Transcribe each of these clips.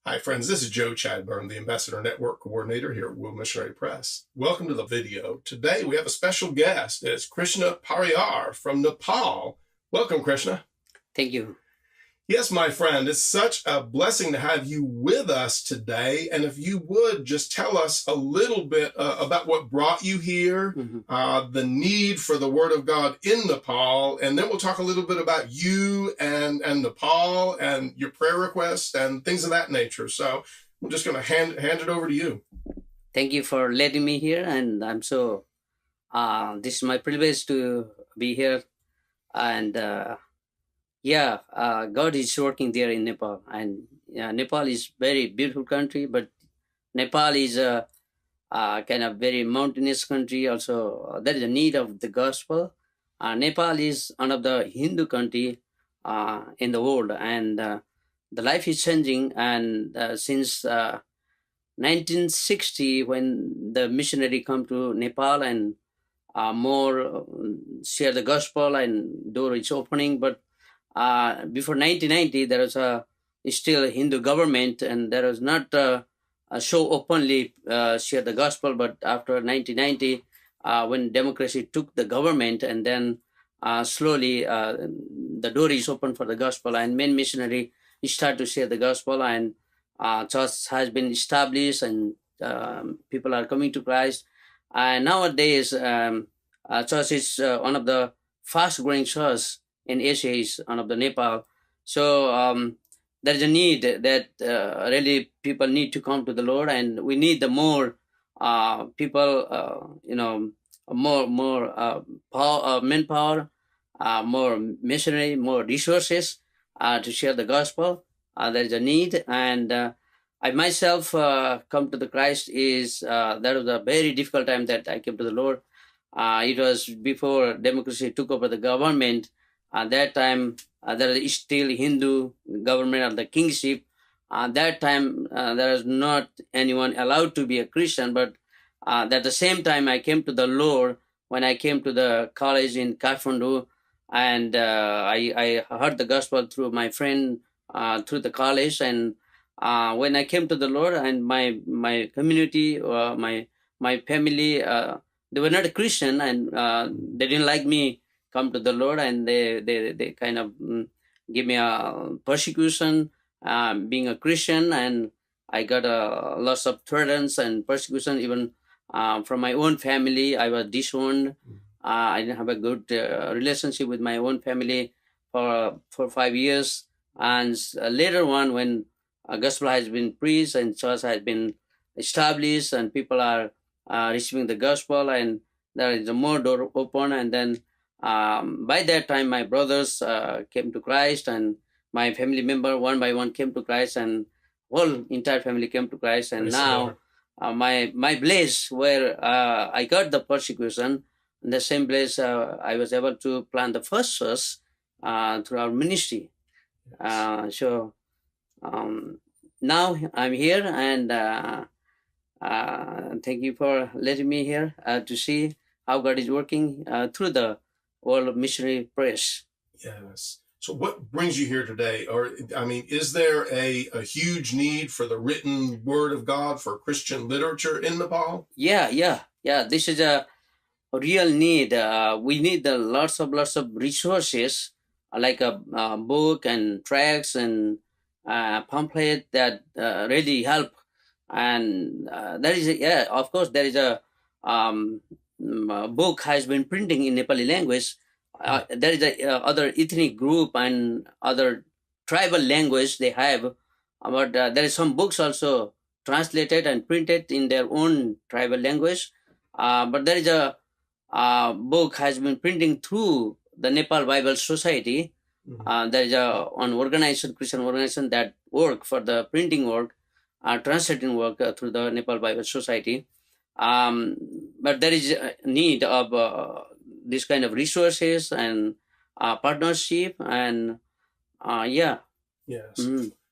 Hi, friends. This is Joe Chadburn, the Ambassador Network Coordinator here at World Missionary Press. Welcome to the video. Today we have a special guest. It's Krishna Pariyar from Nepal. Welcome, Krishna. Thank you. Yes, my friend, it's such a blessing to have you with us today. And if you would just tell us a little bit about what brought you here, the need for the Word of God in Nepal, and then we'll talk a little bit about you and Nepal and your prayer requests and things of that nature. So I'm just going to hand it over to you. Thank you for letting me here, and I'm so this is my privilege to be here, and God is working there in Nepal, and Nepal is very beautiful country, but Nepal is a kind of very mountainous country. Also, there is a need of the gospel. Nepal is one of the Hindu country in the world, and the life is changing. And since 1960, when the missionary come to Nepal and more share the gospel and door is opening, but before 1990, there was still a Hindu government, and there was not so openly share the gospel. But after 1990, when democracy took the government, and then slowly the door is open for the gospel, and many missionary start to share the gospel, and church has been established, and people are coming to Christ. And nowadays, church is one of the fast growing church in Asia, is one of the Nepal. So there is a need that really people need to come to the Lord, and we need the more people, more manpower, more missionary, more resources to share the gospel. There is a need, and I myself come to the Christ is that was a very difficult time that I came to the Lord. It was before democracy took over the government. At that time, there is still Hindu government of the kingship. At that time, there is not anyone allowed to be a Christian. But at the same time, I came to the Lord when I came to the college in Kathmandu, and I heard the gospel through my friend through the college. And when I came to the Lord, and my community, my family, they were not a Christian, and they didn't like me come to the Lord, and they kind of give me a persecution being a Christian, and I got lots of threats and persecution even from my own family. I was disowned. I didn't have a good relationship with my own family for 5 years, and later on, when gospel has been preached and church has been established, and people are receiving the gospel, and there is a more door open, and then by that time, my brothers came to Christ, and my family member one by one came to Christ, and whole entire family came to Christ. And now, my place where I got the persecution, in the same place I was able to plant the first church through our ministry. So now I'm here, and thank you for letting me here to see how God is working through the World Missionary Press. Yes. So what brings you here today? Or, I mean, is there a huge need for the written Word of God for Christian literature in Nepal? Yeah. This is a real need. We need lots of resources, like a book and tracts and pamphlet that really help. And there is of course, there is a book has been printing in Nepali language. There is a other ethnic group and other tribal language they have, but there is some books also translated and printed in their own tribal language. But there is a book has been printing through the Nepal Bible Society. There is an organization, Christian organization, that work for the printing work, translating work through the Nepal Bible Society. But there is a need of this kind of resources and partnership, and Yes.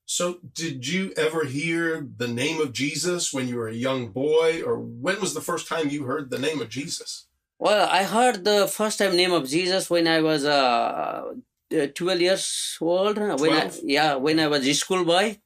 So did you ever hear the name of Jesus when you were a young boy, or when was the first time you heard the name of Jesus? Well, I heard the first time name of Jesus when I was 12 years old. When I was a schoolboy.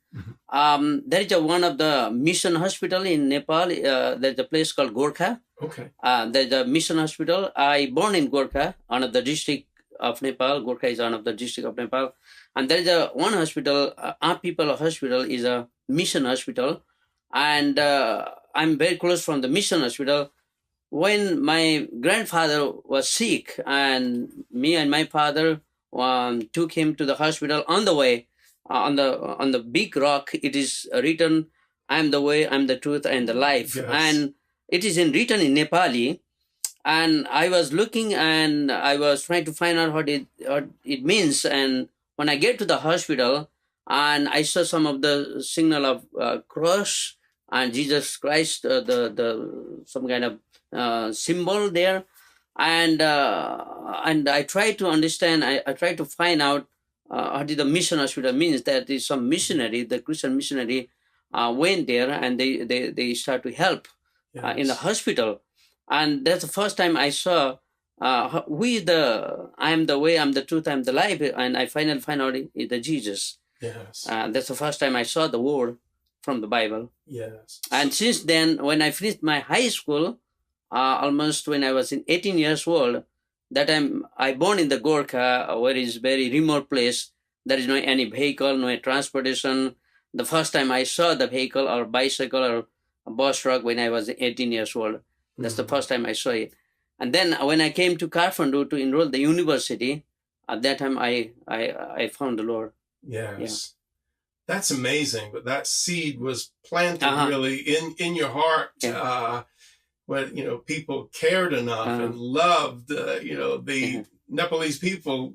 There is one of the mission hospital in Nepal. There's a place called Gorkha. Okay. There's a mission hospital. I born in Gorkha, one of the district of Nepal. Gorkha is one of the district of Nepal. And there is one hospital, People Hospital is a mission hospital. And I'm very close from the mission hospital. When my grandfather was sick, and me and my father took him to the hospital, on the way, on the big rock, it is written, "I am the way, I am the truth, and the life." Yes. And it is written in Nepali. And I was looking, and I was trying to find out what it means. And when I get to the hospital, and I saw some of the signal of cross and Jesus Christ, the some kind of symbol there, and I tried to understand. I tried to find out what the mission hospital means. That is some missionary, the Christian missionary, went there, and they start to help in the hospital. And that's the first time I saw I am the way, I'm the truth, I'm the life, and I finally find out it's the Jesus. Yes. That's the first time I saw the word from the Bible. Yes. And since then, when I finished my high school, almost when I was 18 years old, that time I born in the Gorkha, where is very remote place. There is no any vehicle, no transportation. The first time I saw the vehicle or bicycle or a bus truck when I was 18 years old. That's the first time I saw it. And then when I came to Kathmandu to enroll the university, at that time I found the Lord. Yes. Yeah. That's amazing. But that seed was planted really in your heart. Yeah. When, people cared enough and loved, the Nepalese people,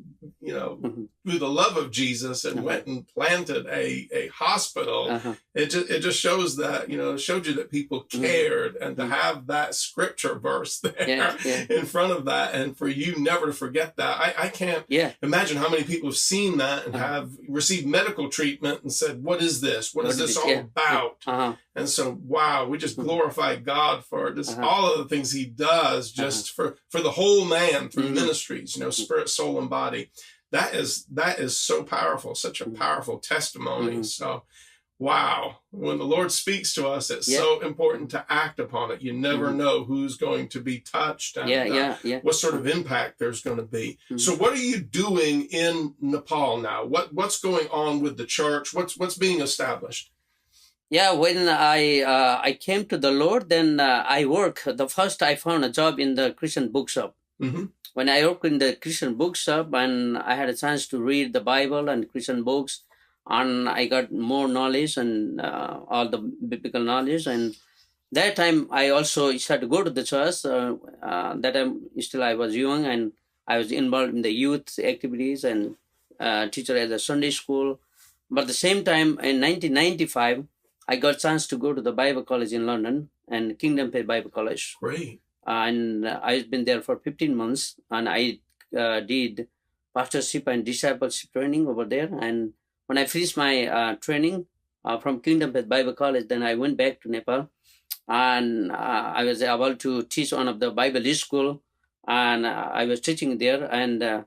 through the love of Jesus, and went and planted a hospital. It just shows that, showed you that people cared, and to have that scripture verse there in front of that, and for you never to forget that. I can't imagine how many people have seen that and have received medical treatment and said, what is this? What is this all about? And so, wow, we just glorify God for just all of the things he does just for the whole man through ministries, spirit, soul, and body. That is so powerful, such a powerful testimony. So, wow, when the Lord speaks to us, it's so important to act upon it. You never know who's going to be touched and what sort of impact there's going to be. So what are you doing in Nepal now? What's going on with the church? What's being established? Yeah, when I came to the Lord, then I work. The first I found a job in the Christian bookshop. When I worked in the Christian bookshop, and I had a chance to read the Bible and Christian books, and I got more knowledge and all the biblical knowledge. And that time I also started to go to the church. That time still I was young, and I was involved in the youth activities and teacher at the Sunday school. But at the same time, in 1995, I got a chance to go to the Bible College in London, and Kingdom Faith Bible College. Great. And I've been there for 15 months, and I did pastorship and discipleship training over there. And when I finished my training from Kingdom Faith Bible College, then I went back to Nepal, and I was able to teach one of the Bible school, and I was teaching there. And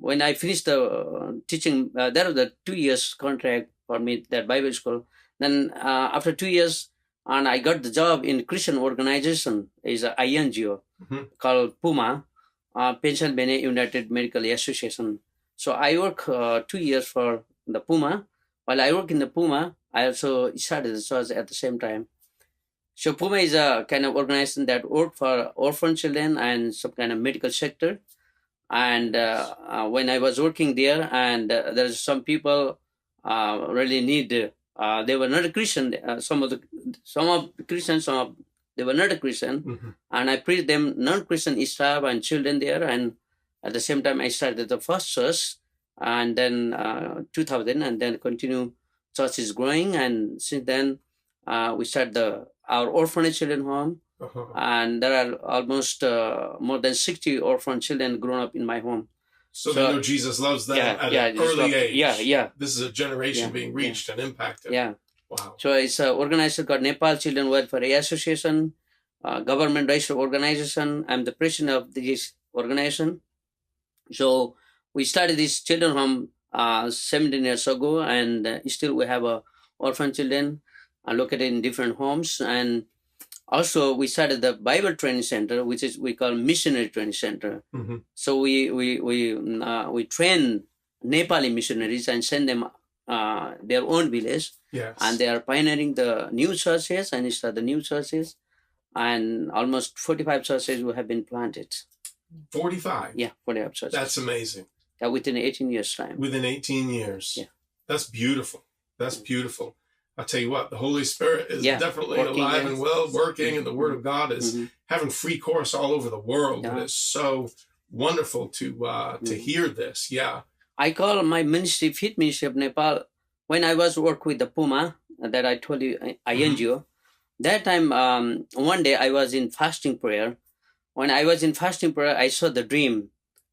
when I finished the teaching, that was a 2 years contract for me, that Bible school. Then after 2 years, and I got the job in Christian organization, is a INGO called PUMA, Pennsylvania United Medical Association. So I work 2 years for the PUMA. While I work in the PUMA, I also started the church at the same time. So PUMA is a kind of organization that work for orphan children and some kind of medical sector. And when I was working there, and there's some people really need. They were not a Christian. Some of Christians, they were not a Christian, and I preached them non-Christian staff and children there. And at the same time, I started the first church, and then 2000, and then continue. Church is growing, and since then we started our orphanage children home, and there are almost more than 60 orphan children grown up in my home. So they know Jesus loves them at an early age. This is a generation being reached and impacted. Wow. So it's an organization called Nepal Children Welfare Association, government registered organization. I'm the president of this organization. So we started this children home 17 years ago, and still we have orphan children located in different homes. And also we started the Bible Training Center, which is we call Missionary Training Center. Mm-hmm. So we train Nepali missionaries and send them their own village. Yes. And they are pioneering the new churches and start the new churches. And almost 45 churches will have been planted. 45? Yeah, 45 churches. That's amazing. Within 18 years' time. Within 18 years. Yeah. That's beautiful. That's beautiful. I'll tell you what, the Holy Spirit is definitely working, alive and well, working, and the Word of God is having free course all over the world. Yeah. And it's so wonderful to hear this. Yeah. I call my ministry Feed Ministry of Nepal. When I was work with the Puma that I told you, INGO, that time, one day I was in fasting prayer. When I was in fasting prayer, I saw the dream.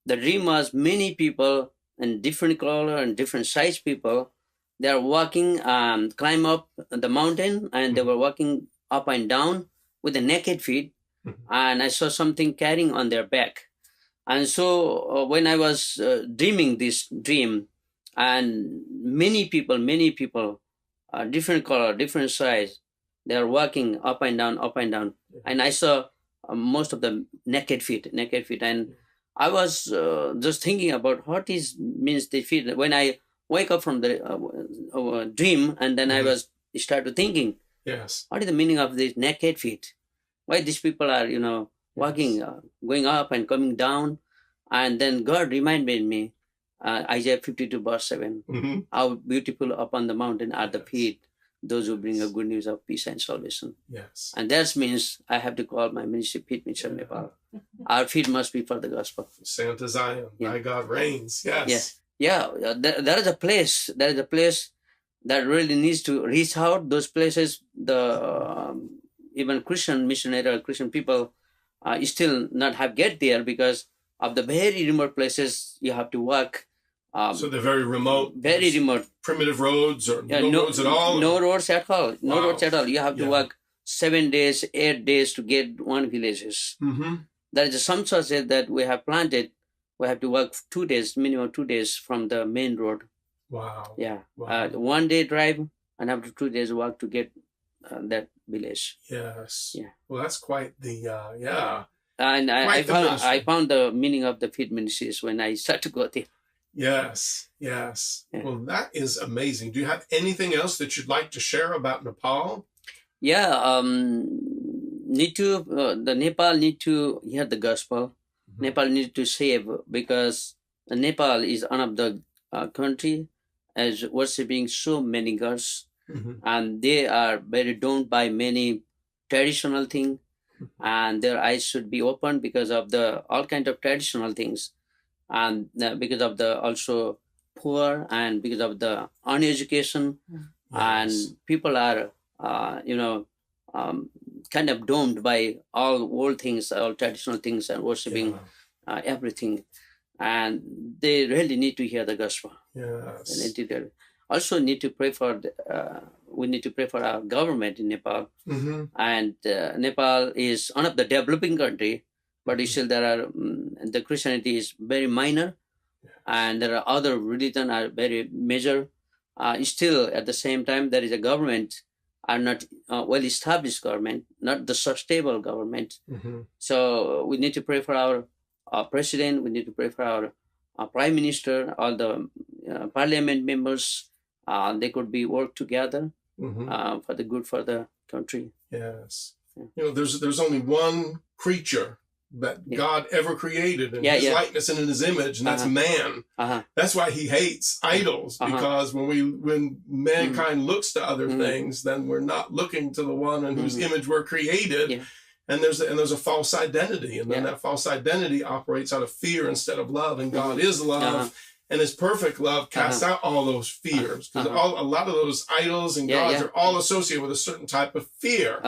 The dream was many people in different color and different size people. They are walking, climb up the mountain, and they were walking up and down with the naked feet. And I saw something carrying on their back. And so when I was dreaming this dream, and many people, different color, different size, they are walking up and down. And I saw most of the naked feet. And I was just thinking about what means the feet. When I wake up from the dream, and then I started thinking, yes, what is the meaning of these naked feet? Why these people are, walking, going up and coming down? And then God reminded me, Isaiah 52 verse 7, how beautiful upon the mountain are the feet, those who bring a good news of peace and salvation. Yes. And that means I have to call my ministry Feed Ministry of Nepal. Our feet must be for the gospel. Santa Zion, thy God reigns. Yes. Yeah. There is a place that really needs to reach out. Those places, even Christian missionary or Christian people still not have get there because of the very remote places you have to walk. So they're very remote. Very remote. Primitive roads or no roads at all? No roads at all. No Wow. roads at all. You have to walk 7 days, 8 days to get one villages. There is some churches that we have planted. We have to walk 2 days, minimum 2 days from the main road. Wow. Yeah. Wow. 1 day drive and after 2 days walk to get that village. Yes. Yeah. Well, that's quite the, And Quite the I ministry. found the meaning of the Feed Ministries when I started to go there. Yes. Yeah. Well, that is amazing. Do you have anything else that you'd like to share about Nepal? Yeah. The Nepal need to hear the gospel. Nepal need to save because Nepal is one of the country as worshipping so many gods, and they are very domed by many traditional things, and their eyes should be opened because of the all kind of traditional things, and because of the also poor and because of the uneducation, and people are kind of domed by all old things, all traditional things, and worshipping everything, and they really need to hear the gospel. Yes. Also need to pray for we need to pray for our government in Nepal. And Nepal is one of the developing country, but still there are the Christianity is very minor, and there are other religion are very major. Still at the same time there is a government are not well established government, not the sustainable government. So we need to pray for our president. We need to pray for our prime minister, all the parliament members. They could be work together for the good for the country. Yes. There's only one creature that God ever created in his likeness and in his image, and that's man. That's why he hates idols, because when mankind looks to other things, then we're not looking to the one in whose image we're created. And there's a false identity, and then that false identity operates out of fear instead of love, and God is love. And his perfect love casts out all those fears, because a lot of those idols and gods are all associated with a certain type of fear.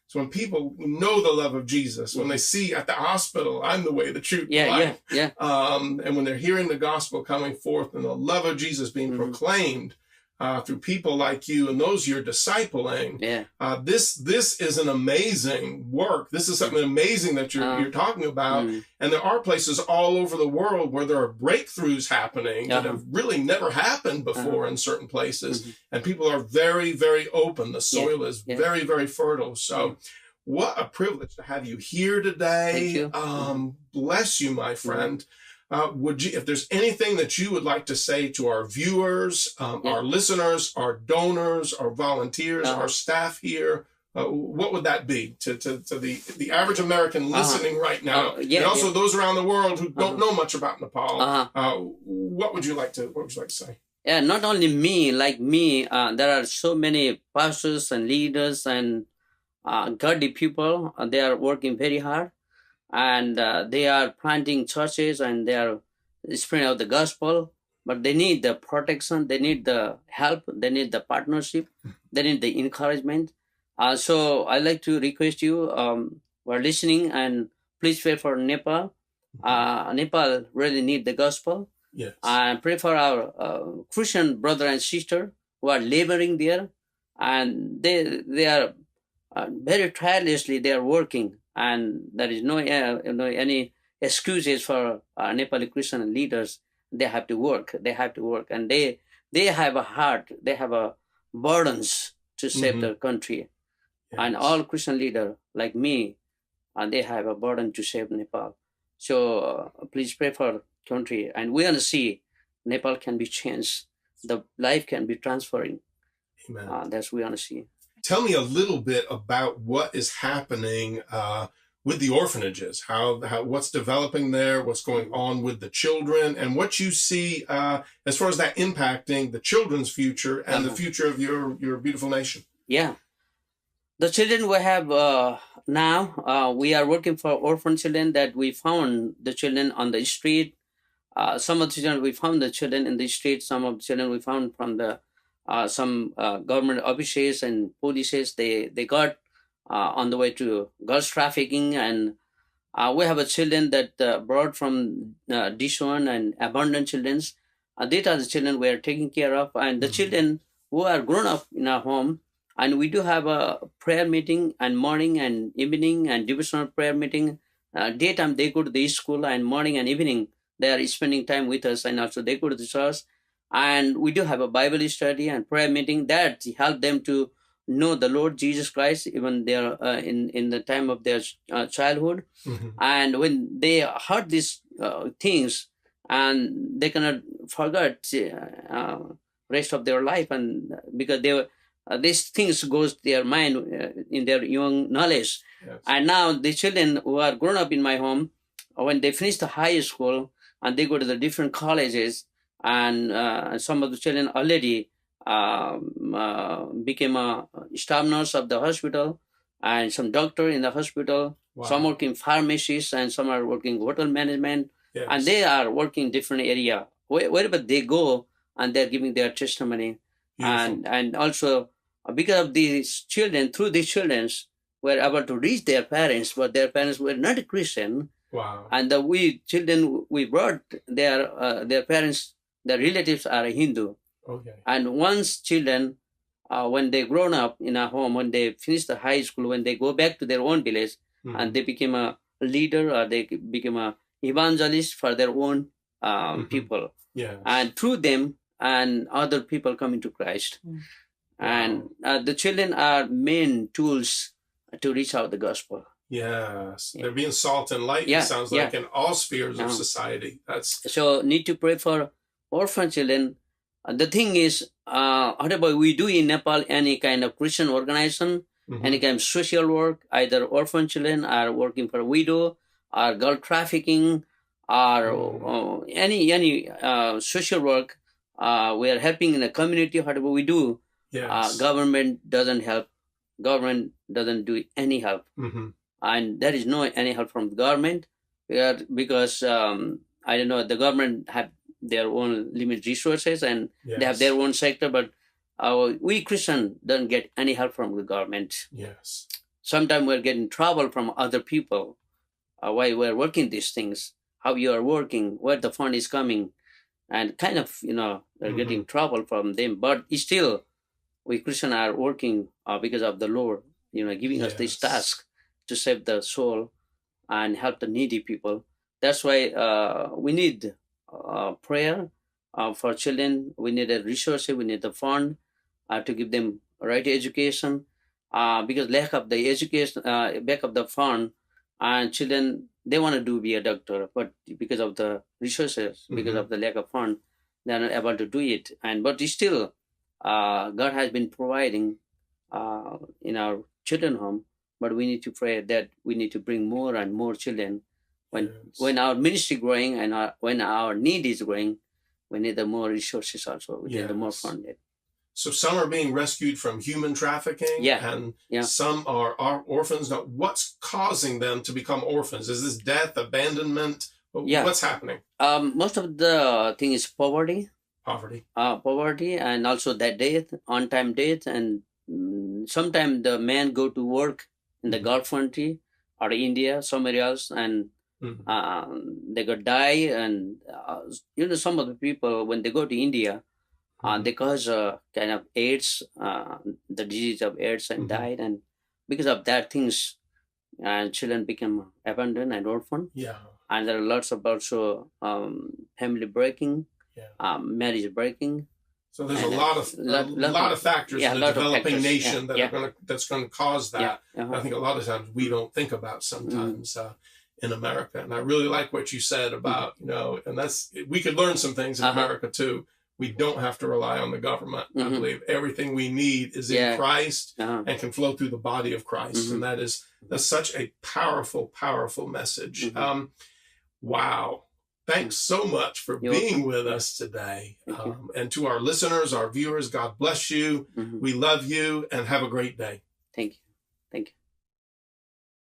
So when people know the love of Jesus, when they see at the hospital, I'm the way, the truth, the life, and when they're hearing the gospel coming forth and the love of Jesus being proclaimed, through people like you and those you're discipling. Yeah. This is an amazing work. This is something amazing that you're talking about. And there are places all over the world where there are breakthroughs happening that have really never happened before in certain places. And people are very, very open. The soil is very, very fertile. So what a privilege to have you here today. Thank you. Bless you, my friend. Would you, if there's anything that you would like to say to our viewers, our listeners, our donors, our volunteers, our staff here, what would that be to the average American listening right now, and also those around the world who don't know much about Nepal? What would you like to say? Yeah, not only me, like me, there are so many pastors and leaders and godly people. They are working very hard. And they are planting churches and they are spreading out the gospel, but they need the protection, they need the help, they need the partnership, they need the encouragement. So I like to request you who are listening, and please pray for Nepal. Nepal really need the gospel. Yes. And pray for our Christian brother and sister who are laboring there, and they are very tirelessly they are working. And there is no any excuses for Nepali Christian leaders. They have to work. They have to work, and they have a heart. They have a burdens to save their country. Yes. And all Christian leaders like me, they have a burden to save Nepal. So please pray for country, and we want to see Nepal can be changed. The life can be transferring. Amen. That's what we want to see. Tell me a little bit about what is happening with the orphanages, how what's developing there, what's going on with the children, and what you see as far as that impacting the children's future and the future of your beautiful nation. Yeah. The children we have now, we are working for orphan children that we found the children on the street. Some of the children, we found the children in the street. Some of the children we found from the some government offices and polices. They got on the way to girls trafficking, and we have a children that brought from disowned and abandoned children. These are the children we are taking care of, and the children who are grown up in our home. And we do have a prayer meeting and morning and evening and devotional prayer meeting. Daytime they go to the school, and morning and evening they are spending time with us, and also they go to the church. And we do have a Bible study and prayer meeting that help them to know the Lord Jesus Christ, even they are in the time of their childhood. And when they heard these things, and they cannot forget rest of their life, and because they were these things goes to their mind in their young knowledge. Yes. And now the children who are grown up in my home, when they finish the high school and they go to the different colleges, and some of the children already became a staff nurse of the hospital, and some doctor in the hospital. Wow. Some working pharmacists, and some are working hotel management. Yes. And they are working different area. Wherever they go, and they're giving their testimony. Beautiful. And also because of these children, through these children, were able to reach their parents, but their parents were not a Christian. Wow. And we children we brought their parents, their relatives are a Hindu. Okay. And once children, when they grown up in a home, when they finish the high school, when they go back to their own village, and they became a leader, or they became a evangelist for their own people. Yes. And through them, and other people coming to Christ. Wow. And the children are main tools to reach out the gospel. Yes, they're being salt and light. It sounds like in all spheres of society. That's so need to pray for orphan children. The thing is, whatever we do in Nepal, any kind of Christian organization, any kind of social work, either orphan children are working for widow, or girl trafficking, or any social work, we are helping in the community. Whatever we do, yes. Government doesn't help. Government doesn't do any help. And there is no any help from the government, because I don't know, the government have their own limited resources, and they have their own sector, but we Christian don't get any help from the government. Yes. Sometimes we're getting trouble from other people. Why we're working these things, how you are working, where the fund is coming. and kind of, they're getting trouble from them. But still, we Christians are working because of the Lord, giving us this Yes. task to save the soul and help the needy people. That's why we need prayer for children. We need a resource. We need the fund to give them right education. Because lack of the education, back of the fund, and children, they want to be a doctor, but because of the resources, because of the lack of fund, they're not able to do it. But still, God has been providing in our children home. But we need to pray that we need to bring more and more children. When our ministry growing and when our need is growing, we need the more resources also. We need the more funded. So some are being rescued from human trafficking, and some are orphans. Now, what's causing them to become orphans? Is this death, abandonment? What's happening? Most of the thing is poverty. Poverty, and also that death, on-time death, and sometimes the men go to work in the Gulf country or India, somewhere else, and they go die. And some of the people, when they go to India, they cause kind of AIDS, the disease of AIDS, and died. And because of that things, children become abandoned and orphan. And there are lots of also family breaking, marriage breaking. So there's a lot of factors in a developing nation that's going to cause that. I think a lot of times we don't think about sometimes in America. And I really like what you said about, and we could learn some things in America too. We don't have to rely on the government. I believe everything we need is in Christ and can flow through the body of Christ. And that's such a powerful, powerful message. Wow. Thanks so much for being with us today. And to our listeners, our viewers, God bless you. We love you and have a great day. Thank you.